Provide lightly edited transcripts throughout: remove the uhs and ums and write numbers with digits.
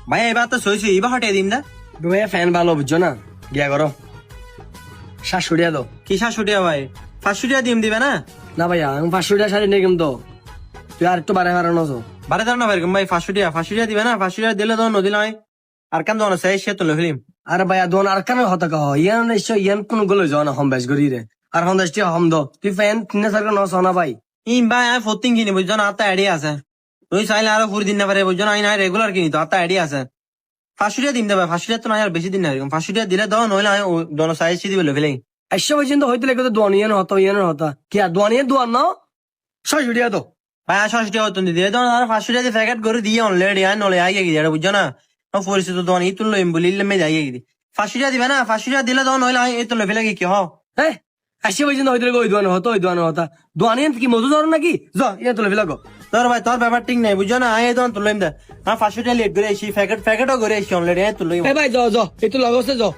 ভাই এবার তো সইছি এবার হটে দিম না। ভাইয়া ফ্যান ভালো বুঝছো না, গিয়া করো 700 টাকা দাও। কি 700 টাকা ভাই? 500 টাকা দিম দিবে না? না ভাইয়া আমি 500 টাকা শাড়ি নেই কিন্তু তুই আর একটু বাড়ে হারানো আছো। বারে দাও না ভাই, ভাই 500 টাকা দিবে না? 500 টাকা দিলে দাও, নদিলে হয় আর কান দাও না, সেই সে তো লইলিম। আরে ভাইয়া দোন আর কেন হতা কহ ইয়ান নিশ্চয় ইয়ান কোন গলে যাও না হম বেশ করি রে আর হম দেশটি হম দো তুই ফ্যান কিনে সারকে ন সোনা ভাই। ইম ভাই আমি ফোর্টিং কিনি বুঝছো না, হাতে আইডিয়া আছে। তুই চাইলে আরো ফুরি দিন না পারে বুঝছো না, আমি না রেগুলার কিনি তো হাতে আইডিয়া আছে। 500 টাকা দিন দেবে, 500 টাকা তো না আর বেশি দিন না, এরকম 500 টাকা দিলে দাও, নইলে আমি দোনো সাইজ দিবে লইলে। আইসা পর্যন্ত হইতে লেগে তো দোয়ান ইয়ান হতো ইয়ান হতা কি আর দোয়ান ইয়ান দোয়ান নাও 600 টাকা দাও। ভাই 600 টাকা তুমি দিয়ে দাও, আর 500 টাকা প্যাকেট করে দিয়ে অলরেডি আয় নলে আগে গিয়ে বুঝছো না, পরিস্থিতি দোয়ান ই তুললো বলি মে যাই গিয়ে 500 টাকা দিবে না? 500 টাকা দিলে দাও, নইলে আমি এই তো লইলে কি হয়। হ্যাঁ আইসা পর্যন্ত হইতে লেগে ওই দোয়ান হতো ওই দোয়ান হতা দোয়ান ইয়ান কি মধু ধর নাকি য ইয়ান তুলে ফেলাগো। তোর ভাই তোর ব্যাপার ঠিক নাই বুঝছো না, আমি দোকান তুললাম দে, আমি 500 টাকা লেট করে এসি, প্যাকেটও করে এসি অলরেডি তুললাম। এ ভাই যাও যাও একটু লগসে যাও।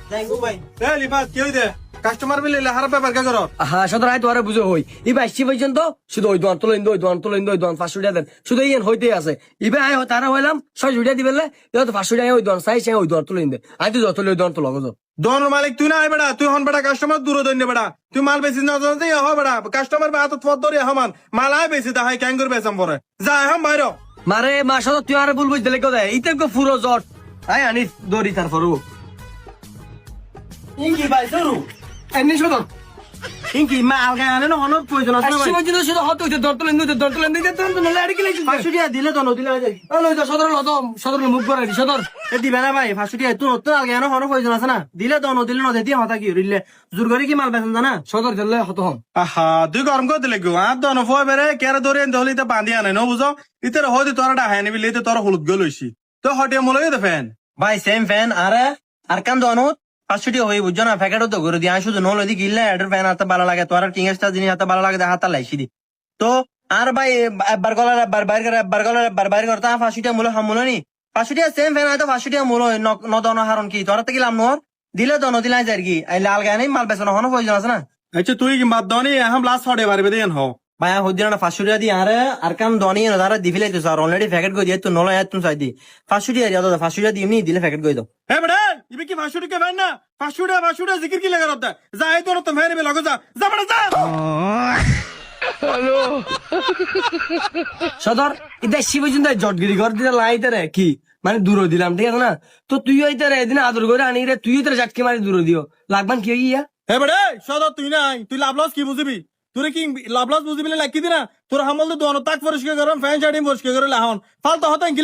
থ্যাংক ইউ ভাই। লিপাত কি হইতে কাস্টমার বিলে হারা ব্যাপার কে করো? হ্যাঁ সদর আয় তোরা বুঝো হই ইবা আসছি পর্যন্ত শুধু ওই দোয়ান তোলেন ওই দোয়ান তোলেন ওই দোয়ান 500 টাকা দেন শুধু ইয়ান হইতে আছে ইবা আয় তারা হইলাম 600 টাকা দিবেলে এবার তো 500 টাকা ওই দোয়ান চাই চাই ওই দোয়ান তোলেন দে আই তো যত ওই দোয়ান তো লগো যাও। দোন মালিক তুই না আই বেড়া, তুই হন বেড়া কাস্টমার দূর দইনে বেড়া, তুই মাল বেশি না জানতে হ বেড়া, কাস্টমার বা হাত পথ ধরে হমান মাল আয় বেশি দা হাই ক্যাঙ্গুর বেসাম পরে যা হাম বাইর। মারে মা সদর তুই আর বলবো দিলে কেউ দেয় ইতে পুরো জট আই আনি দড়ি তারপরও ইনকি ভাই শুরু এমনি সদর ইনকি মা আলগা আনে না হন প্রয়োজন আছে না আসছি ভাই। পর্যন্ত শুধু হত হইতে দর তোলেন দিতে তো নলে আড়ি গেলে 500 টাকা দিলে তো নদিলে হয়ে যায়। ওই তো সদর লত সদর মুখ করে সদর এ দিবে না ভাই 500 টাকা, তুই নতুন আলগা আনে হন প্রয়োজন আছে না, দিলে তো নদিলে নদে দিয়ে হতা কি রিলে জোর করে কি মাল বেচন জানা। সদর দিলে হত হম আহা তুই গরম করে দিলে গো আর দন ফয় বেরে কেরে ধরে দহলি তে বাঁধি আনে ন বুঝো ইতে হইতে তোরা ডাহাই নিবি লেতে তোরা হলুদ গলইছি তো হটিয়া মলই দে ফ্যান ভাই সেম ফ্যান আর কান দোনো 500 টাকা হয়ে বুঝছো না, প্যাকেটও তো করে দিয়ে আমি শুধু নল ওই গিল্লা এডের ফ্যান হাতে ভালো লাগে, তোর আর কিং স্টার জিনিস হাতে ভালো লাগে হাতে লাইছি দি তো আর ভাই একবার বাইর করতে 500 টাকা মূল্য মূল্য নি 500 টাকা সেম ফ্যান হয়তো 500 টাকা মূল্য নদন হারণ কি তোর থেকে লাভ নোর দিলে দন দিলে যার কি লাল গায়ে মাল বেচনো হনো প্রয়োজন আছে না। আচ্ছা তুই কি বাদ দনি এখন লাস্ট হটে পারবে দেন হ ভাই হদিন না 500 টাকা দিয়ে আর কাম দনি না দিলে তো স্যার অলরেডি প্যাকেট করে দিয়ে তো নল তুমি চাই দি 500 টাকা দিয়ে দাও 500 টাকা দিয়ে এমনি দিলে প্যাকেট করে দাও। হে বেড়া ইবে কি 500 টাকা ফ্যান না 500 টাকা জিকির কি লাগা রতে যা এই তোর তো ফেরে লাগো যা যা বেড়া যা। সদর এটা শিব পর্যন্ত জটগিরি ঘর দিতে লাইতে রে কি মানে দূর দিলাম ঠিক আছে না তো তুই হইতে রে এদিন আদর করে আনি রে তুই তো চাটকে মারি দূর দিও লাগবান কি ইয়া হে বেড়া সদা তুই নাই তুই লাভ লস কি বুঝবি তোরে কি লাভ লস বুঝবি লাগি দিনা তোর হামল তো দোনো তাক পরিষ্কার করম ফ্যান চাটিং পরিষ্কার করে লাহন ফালতু হতান কি